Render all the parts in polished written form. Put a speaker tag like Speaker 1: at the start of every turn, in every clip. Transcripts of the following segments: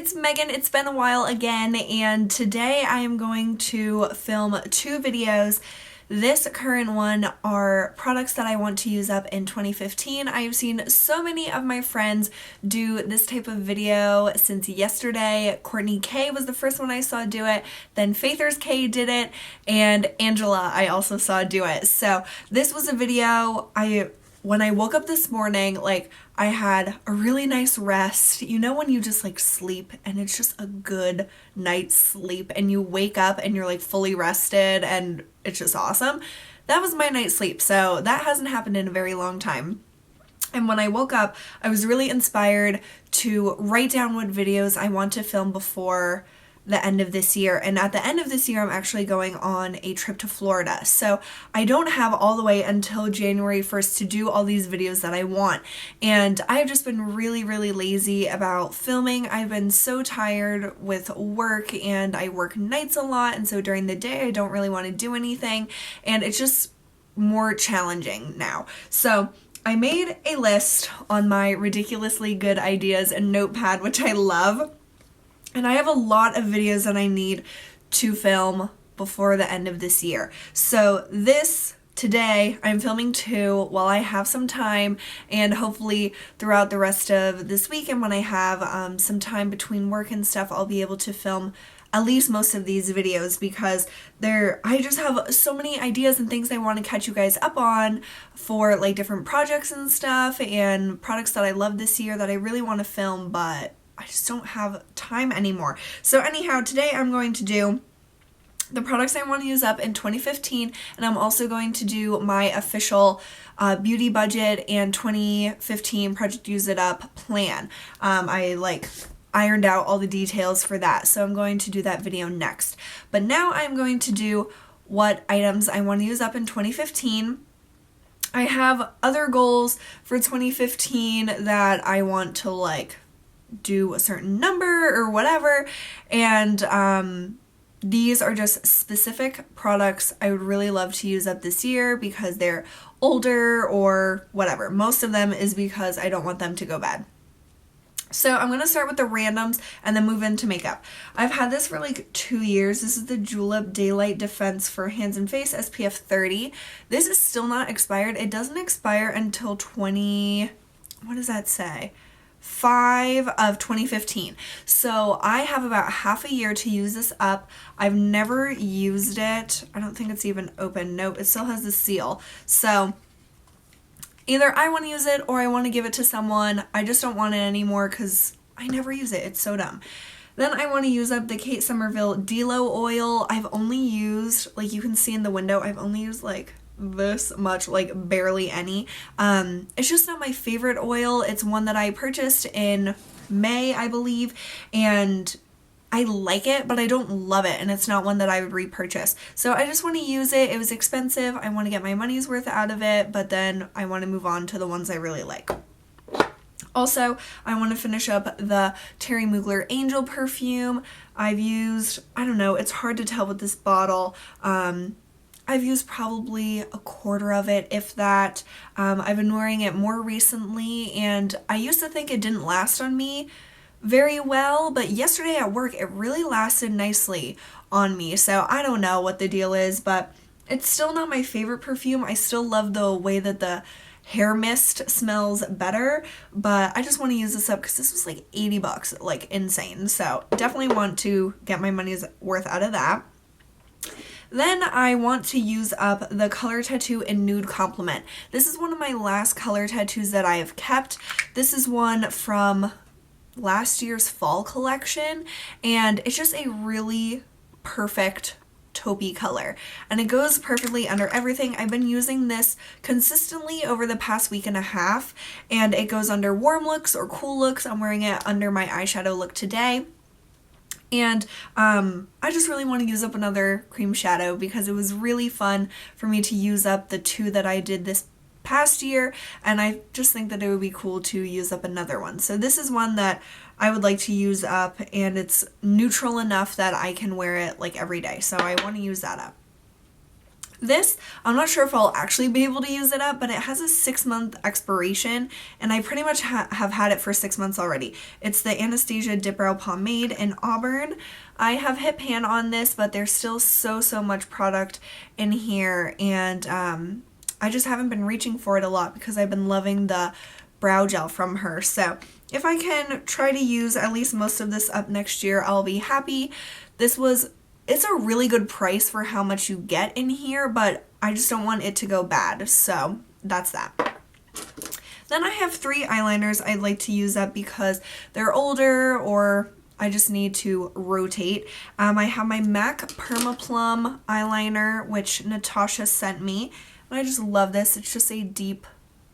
Speaker 1: it's Megan. It's been a while again, and today I am going to film 2 videos. This current one are products that I want to use up in 2015. I have seen so many of my friends do this type of video since yesterday. Courtney K was the first one I saw do it, then Faithers K did it, and Angela I also saw do it. So this was a video when I woke up this morning, like, I had a really nice rest. You know when you just like sleep and it's just a good night's sleep and you wake up and you're like fully rested and it's just awesome? That was my night's sleep, so that hasn't happened in a very long time. And when I woke up, I was really inspired to write down what videos I want to film before the end of this year. And at the end of this year, I'm actually going on a trip to Florida. So I don't have all the way until January 1st to do all these videos that I want. And I've just been really, really lazy about filming. I've been so tired with work and I work nights a lot. And so during the day, I don't really want to do anything. And it's just more challenging now. So I made a list on my ridiculously good ideas and notepad, which I love. And I have a lot of videos that I need to film before the end of this year. So today, I'm filming 2 while I have some time, and hopefully throughout the rest of this week and when I have some time between work and stuff, I'll be able to film at least most of these videos because I just have so many ideas and things I want to catch you guys up on for like different projects and stuff and products that I love this year that I really want to film, but I just don't have time anymore. So anyhow, today I'm going to do the products I want to use up in 2015, and I'm also going to do my official beauty budget and 2015 Project Use It Up plan. I ironed out all the details for that, so I'm going to do that video next. But now I'm going to do what items I want to use up in 2015. I have other goals for 2015 that I want to do a certain number or whatever, and these are just specific products I would really love to use up this year because they're older or whatever. Most of them is because I don't want them to go bad. So I'm going to start with the randoms and then move into makeup. I've had this for like 2 years. This is the Julep Daylight Defense for Hands and Face SPF 30. This is still not expired. It doesn't expire until what does that say? 5 of 2015. So I have about half a year to use this up. I've never used it. I don't think it's even open. Nope, it still has the seal. So either I want to use it or I want to give it to someone. I just don't want it anymore because I never use it. It's so dumb. Then I want to use up the Kate Somerville Dilo oil. I've only used, like you can see in the window, I've only used like this much, like barely any. It's just not my favorite oil. It's one that I purchased in May, I believe, and I like it, but I don't love it, and it's not one that I would repurchase. So I just want to use it. It was expensive. I want to get my money's worth out of it, but then I want to move on to the ones I really like. Also, I want to finish up the Thierry Mugler Angel perfume. I've used, I don't know, it's hard to tell with this bottle. I've used probably a quarter of it, if that. I've been wearing it more recently, and I used to think it didn't last on me very well, but yesterday at work, it really lasted nicely on me. So I don't know what the deal is, but it's still not my favorite perfume. I still love the way that the hair mist smells better, but I just want to use this up because this was like $80, like insane. So definitely want to get my money's worth out of that. Then I want to use up the Color Tattoo in Nude Compliment. This is one of my last color tattoos that I have kept. This is one from last year's fall collection, and it's just a really perfect taupey color, and it goes perfectly under everything. I've been using this consistently over the past week and a half, and it goes under warm looks or cool looks. I'm wearing it under my eyeshadow look today. And I just really want to use up another cream shadow because it was really fun for me to use up the 2 that I did this past year, and I just think that it would be cool to use up another one. So this is one that I would like to use up, and it's neutral enough that I can wear it like every day, so I want to use that up. This, I'm not sure if I'll actually be able to use it up, but it has a 6-month expiration, and I pretty much have had it for 6 months already. It's the Anastasia Dip Brow Pomade in Auburn. I have hit pan on this, but there's still so much product in here, and I just haven't been reaching for it a lot because I've been loving the brow gel from her. So if I can try to use at least most of this up next year, I'll be happy. It's a really good price for how much you get in here, but I just don't want it to go bad, so that's that. Then I have 3 eyeliners I'd like to use up because they're older or I just need to rotate. I have my MAC Permaplum eyeliner, which Natasha sent me, and I just love this. It's just a deep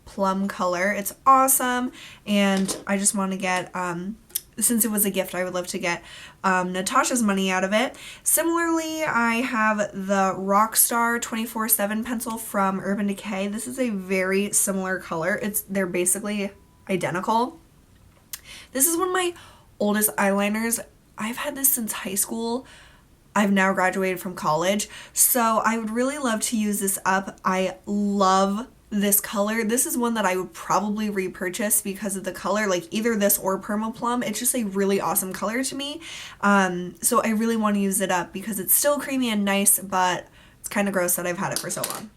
Speaker 1: plum color. It's awesome, and I just want to get, since it was a gift, I would love to get Natasha's money out of it. Similarly, I have the Rockstar 24/7 pencil from Urban Decay. This is a very similar color. They're basically identical. This is one of my oldest eyeliners. I've had this since high school. I've now graduated from college, so I would really love to use this up. I love this color. This is one that I would probably repurchase because of the color, like either this or Permaplum. It's just a really awesome color to me. So I really want to use it up because it's still creamy and nice, but it's kind of gross that I've had it for so long.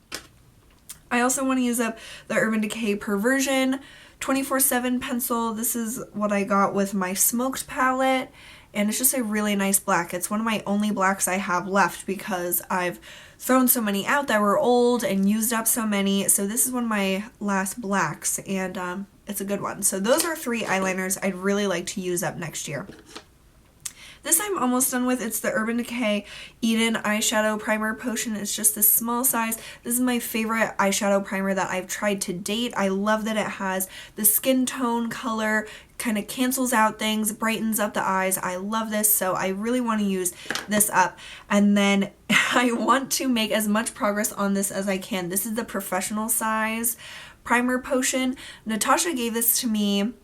Speaker 1: I also want to use up the Urban Decay Perversion 24/7 pencil. This is what I got with my smoked palette, and it's just a really nice black. It's one of my only blacks I have left because I've thrown so many out that were old and used up so many. So this is one of my last blacks, and it's a good one. So those are 3 eyeliners I'd really like to use up next year. This I'm almost done with. It's the Urban Decay Eden Eyeshadow Primer Potion. It's just this small size. This is my favorite eyeshadow primer that I've tried to date. I love that it has the skin tone color, kind of cancels out things, brightens up the eyes. I love this, so I really want to use this up. And then I want to make as much progress on this as I can. This is the professional size primer potion. Natasha gave this to me,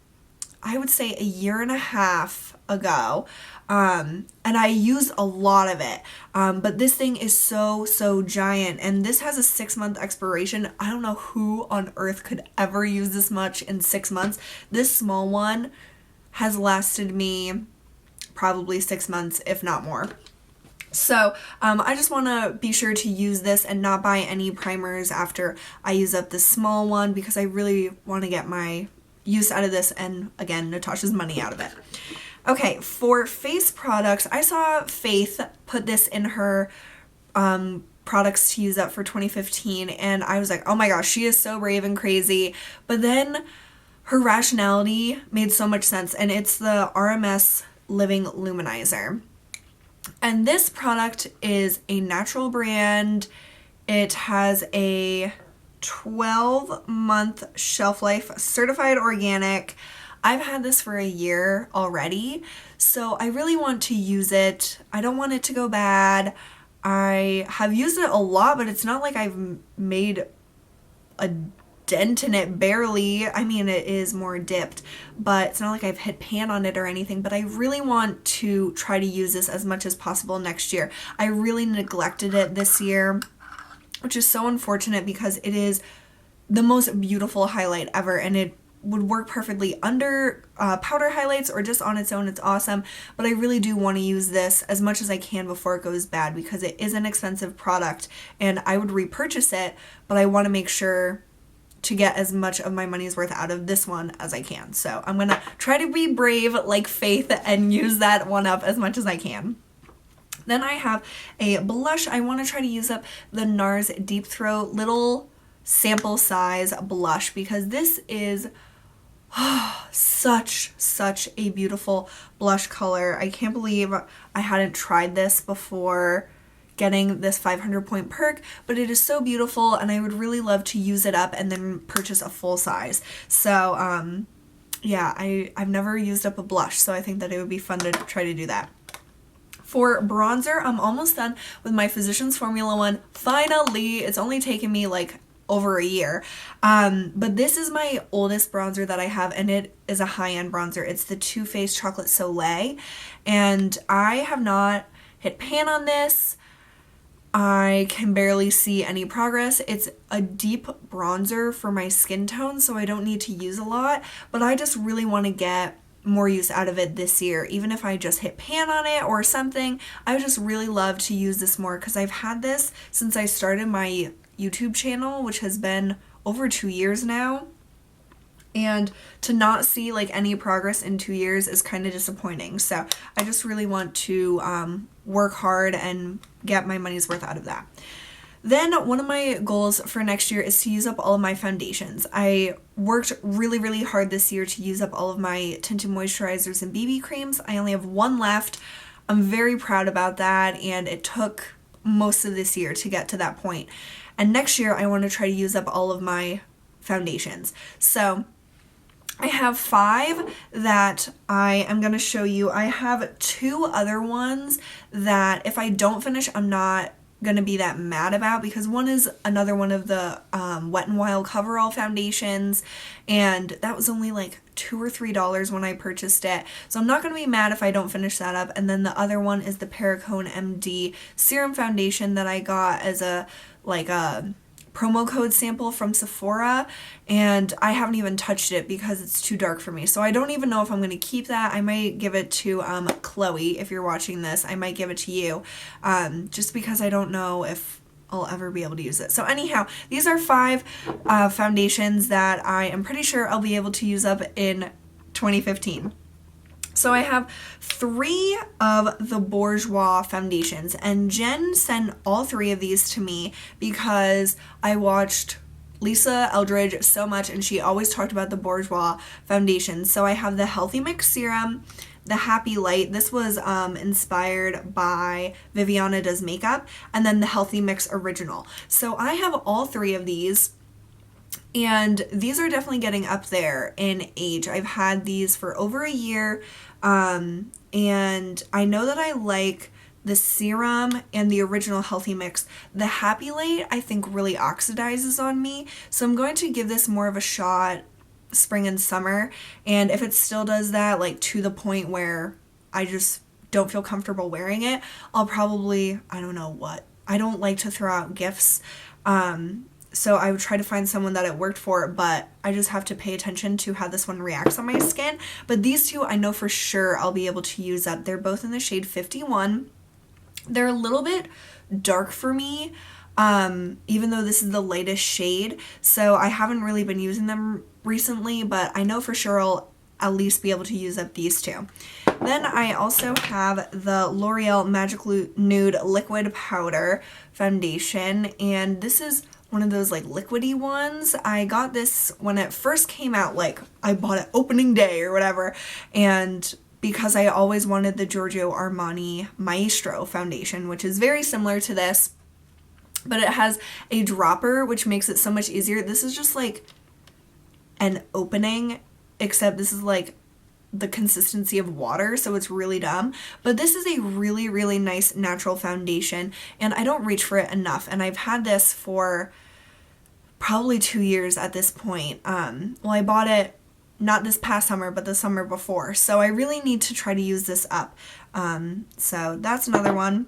Speaker 1: I would say, a year and a half ago. And I used a lot of it, but this thing is so giant, and this has a 6-month expiration. I don't know who on earth could ever use this much in 6 months. This small one has lasted me probably 6 months, if not more. So I just want to be sure to use this and not buy any primers after I use up this small one because I really want to get my use out of this and, again, Natasha's money out of it. Okay, for face products, I saw Faith put this in her products to use up for 2015, and I was like, oh my gosh, she is so brave and crazy. But then her rationality made so much sense, and it's the RMS Living Luminizer. And this product is a natural brand. It has a 12-month shelf life, certified organic. I've had this for a year already, so I really want to use it. I don't want it to go bad. I have used it a lot, but it's not like I've made a dent in it, barely. I mean, it is more dipped, but it's not like I've hit pan on it or anything, but I really want to try to use this as much as possible next year. I really neglected it this year, which is so unfortunate because it is the most beautiful highlight ever, and it would work perfectly under powder highlights or just on its own. It's awesome, but I really do want to use this as much as I can before it goes bad because it is an expensive product and I would repurchase it, but I want to make sure to get as much of my money's worth out of this one as I can. So I'm gonna try to be brave like Faith and use that one up as much as I can. Then I have a blush. I want to try to use up the NARS Deep Throat little sample size blush because this is such a beautiful blush color. I can't believe I hadn't tried this before getting this 500 point perk, but it is so beautiful and I would really love to use it up and then purchase a full size. So yeah, I've never used up a blush, so I think that it would be fun to try to do that. For bronzer, I'm almost done with my Physicians Formula one. Finally, it's only taken me like over a year, but this is my oldest bronzer that I have, and it is a high-end bronzer. It's the Too Faced Chocolate Soleil, and I have not hit pan on this. I can barely see any progress. It's a deep bronzer for my skin tone, so I don't need to use a lot, but I just really want to get more use out of it this year. Even if I just hit pan on it or something, I would just really love to use this more because I've had this since I started my YouTube channel, which has been over 2 years now. And to not see like any progress in 2 years is kind of disappointing. So I just really want to work hard and get my money's worth out of that. Then one of my goals for next year is to use up all of my foundations. I worked really hard this year to use up all of my tinted moisturizers and BB creams. I only have one left. I'm very proud about that, and it took most of this year to get to that point. And next year I want to try to use up all of my foundations. So I have 5 that I am going to show you. I have 2 other ones that if I don't finish, I'm not going to be that mad about, because one is another one of the Wet n Wild Coverall foundations, and that was only like $2 or $3 when I purchased it, so I'm not going to be mad if I don't finish that up. And then the other one is the Perricone MD Serum Foundation that I got as a promo code sample from Sephora, and I haven't even touched it because it's too dark for me. So I don't even know if I'm going to keep that. I might give it to Chloe. If you're watching this, I might give it to you, just because I don't know if I'll ever be able to use it. So anyhow, these are 5 foundations that I am pretty sure I'll be able to use up in 2015. So I have 3 of the Bourjois foundations, and Jen sent all 3 of these to me because I watched Lisa Eldridge so much and she always talked about the Bourjois foundations. So I have the Healthy Mix Serum, the Happy Light. This was inspired by Viviana Does Makeup, and then the Healthy Mix Original. So I have all 3 of these. And these are definitely getting up there in age. I've had these for over a year, and I know that I like the serum and the original Healthy Mix. The Happy Light I think really oxidizes on me, so I'm going to give this more of a shot spring and summer, and if it still does that, like to the point where I just don't feel comfortable wearing it, I'll probably, I don't know what. I don't like to throw out gifts, so I would try to find someone that it worked for, but I just have to pay attention to how this one reacts on my skin. But these 2 I know for sure I'll be able to use up. They're both in the shade 51. They're a little bit dark for me, even though this is the lightest shade, so I haven't really been using them recently, but I know for sure I'll at least be able to use up these 2. Then I also have the L'Oreal Magic Nude Liquid Powder Foundation, and this is one of those like liquidy ones. I got this when it first came out, like I bought it opening day or whatever, and because I always wanted the Giorgio Armani Maestro foundation, which is very similar to this, but it has a dropper, which makes it so much easier. This is just like an opening, except this is like the consistency of water, so it's really dumb. But this is a really nice natural foundation, and I don't reach for it enough, and I've had this for probably 2 years at this point. Well, I bought it not this past summer, but the summer before, so I really need to try to use this up. So that's another one.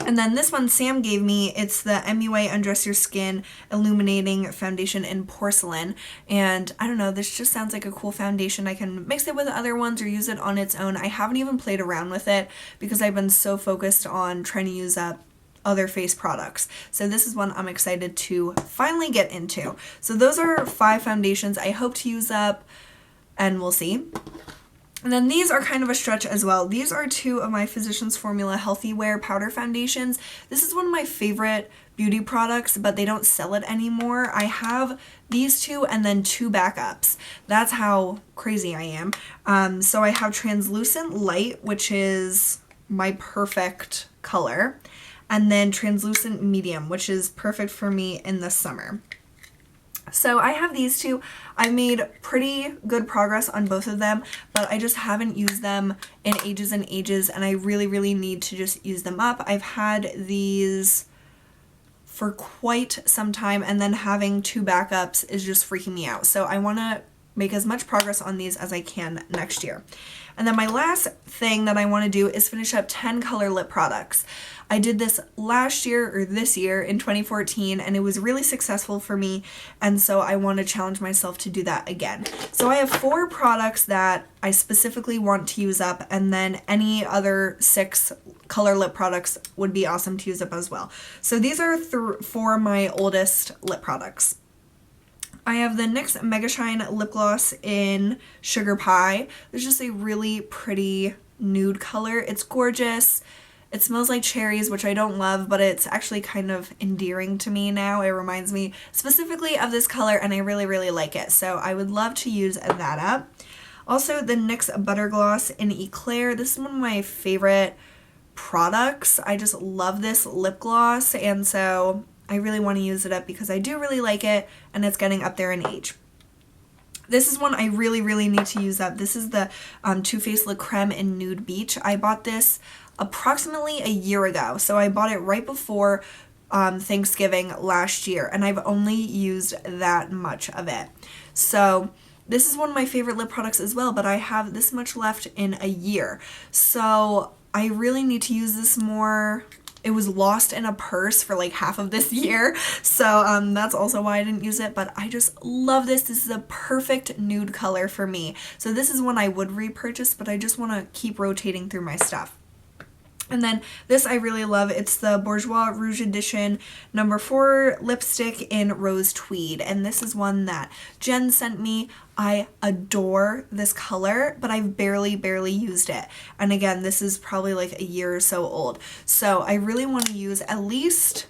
Speaker 1: And then this one Sam gave me, it's the MUA Undress Your Skin Illuminating Foundation in Porcelain, and I don't know, this just sounds like a cool foundation. I can mix it with other ones or use it on its own. I haven't even played around with it because I've been so focused on trying to use up other face products. So this is one I'm excited to finally get into. So those are 5 foundations I hope to use up, and we'll see. And then these are kind of a stretch as well. These are 2 of my Physicians Formula Healthy Wear Powder Foundations. This is one of my favorite beauty products, but they don't sell it anymore. I have these 2 and then 2 backups. That's how crazy I am. So I have Translucent Light, which is my perfect color, and then Translucent Medium, which is perfect for me in the summer. So I have these 2. I've made pretty good progress on both of them, but I just haven't used them in ages and ages, and I really need to just use them up. I've had these for quite some time, and then having 2 backups is just freaking me out. So I want to make as much progress on these as I can next year. And then my last thing that I want to do is finish up 10 color lip products. I did this last year, or this year in 2014, and it was really successful for me, and so I want to challenge myself to do that again. So I have 4 products that I specifically want to use up, and then any other 6 color lip products would be awesome to use up as well. So these are 4 of my oldest lip products. I have the NYX Mega Shine Lip Gloss in Sugar Pie. It's just a really pretty nude color. It's gorgeous. It smells like cherries, which I don't love, but it's actually kind of endearing to me now. It reminds me specifically of this color, and I really, really like it. So I would love to use that up. Also, the NYX Butter Gloss in Eclair. This is one of my favorite products. I just love this lip gloss, and so I really want to use it up because I do really like it, and it's getting up there in age. This is one I really, really need to use up. This is the Too Faced Le Creme in Nude Beach. I bought this approximately a year ago, so I bought it right before Thanksgiving last year, and I've only used that much of it. So this is one of my favorite lip products as well, but I have this much left in a year. So I really need to use this more. It was lost in a purse for like half of this year, so that's also why I didn't use it, but I just love this. This is a perfect nude color for me. So this is one I would repurchase, but I just want to keep rotating through my stuff. And then this I really love. It's the Bourjois Rouge Edition number 4 lipstick in Rose Tweed. And this is one that Jen sent me. I adore this color, but I've barely used it. And again, this is probably like a year or so old. So I really want to use at least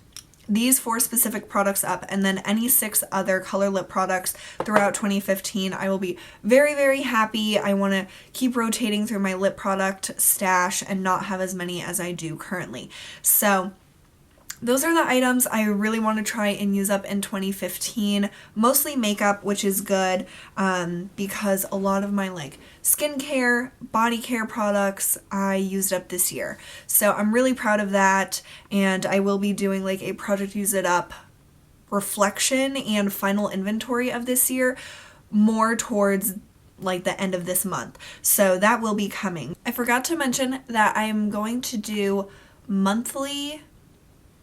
Speaker 1: these 4 specific products up, and then any 6 other color lip products throughout 2015. I will be very, very happy. I want to keep rotating through my lip product stash and not have as many as I do currently. So those are the items I really want to try and use up in 2015. Mostly makeup, which is good because a lot of my like skincare, body care products I used up this year. So I'm really proud of that, and I will be doing like a Project Use It Up reflection and final inventory of this year more towards like the end of this month. So that will be coming. I forgot to mention that I am going to do monthly,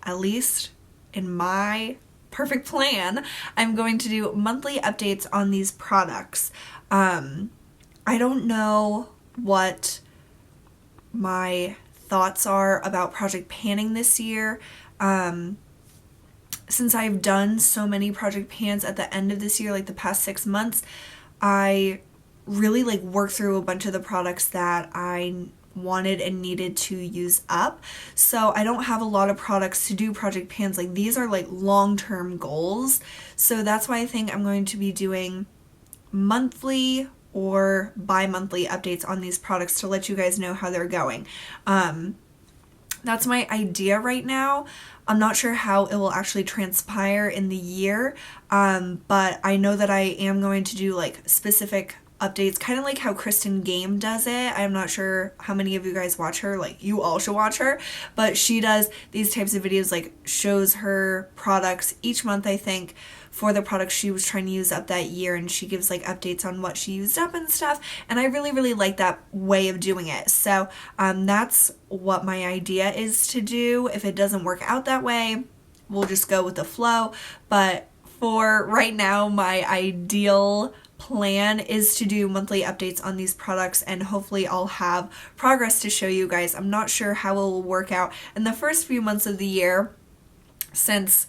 Speaker 1: at least in my perfect plan, I'm going to do monthly updates on these products. I don't know what my thoughts are about Project Panning this year. Since I've done so many Project Pans at the end of this year, like the past 6 months, I really like worked through a bunch of the products that I wanted and needed to use up. So I don't have a lot of products to do Project Pans. Like these are like long-term goals. So that's why I think I'm going to be doing monthly or bi-monthly updates on these products to let you guys know how they're going. That's my idea right now. I'm not sure how it will actually transpire in the year, but I know that I am going to do like specific updates, kind of like how KRISTIN Game does it. I'm not sure how many of you guys watch her, like you all should watch her, but she does these types of videos, like shows her products each month, I think, for the products she was trying to use up that year, and she gives like updates on what she used up and stuff, and I really like that way of doing it. So that's what my idea is to do. If it doesn't work out that way, we'll just go with the flow, but for right now, my ideal plan is to do monthly updates on these products, and hopefully I'll have progress to show you guys. I'm not sure how it will work out in the first few months of the year, since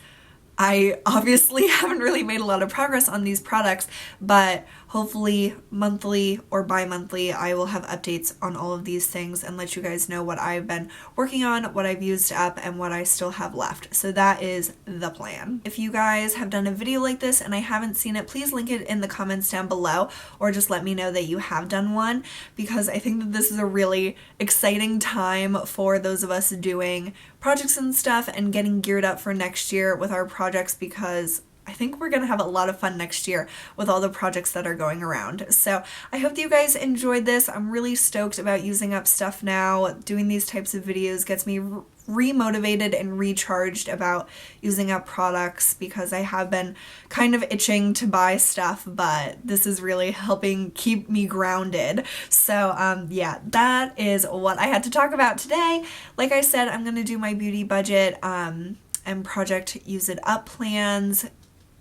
Speaker 1: I obviously haven't really made a lot of progress on these products, but hopefully monthly or bi-monthly I will have updates on all of these things and let you guys know what I've been working on, what I've used up, and what I still have left. So that is the plan. If you guys have done a video like this and I haven't seen it, please link it in the comments down below, or just let me know that you have done one, because I think that this is a really exciting time for those of us doing projects and stuff and getting geared up for next year with our projects, because I think we're going to have a lot of fun next year with all the projects that are going around. So I hope that you guys enjoyed this. I'm really stoked about using up stuff now. Doing these types of videos gets me re-motivated and recharged about using up products because I have been kind of itching to buy stuff, but this is really helping keep me grounded. So yeah, that is what I had to talk about today. Like I said, I'm gonna do my beauty budget and project use it up plans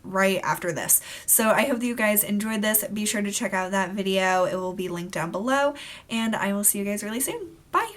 Speaker 1: right after this. So I hope that you guys enjoyed this. Be sure to check out that video. It will be linked down below, and I will see you guys really soon.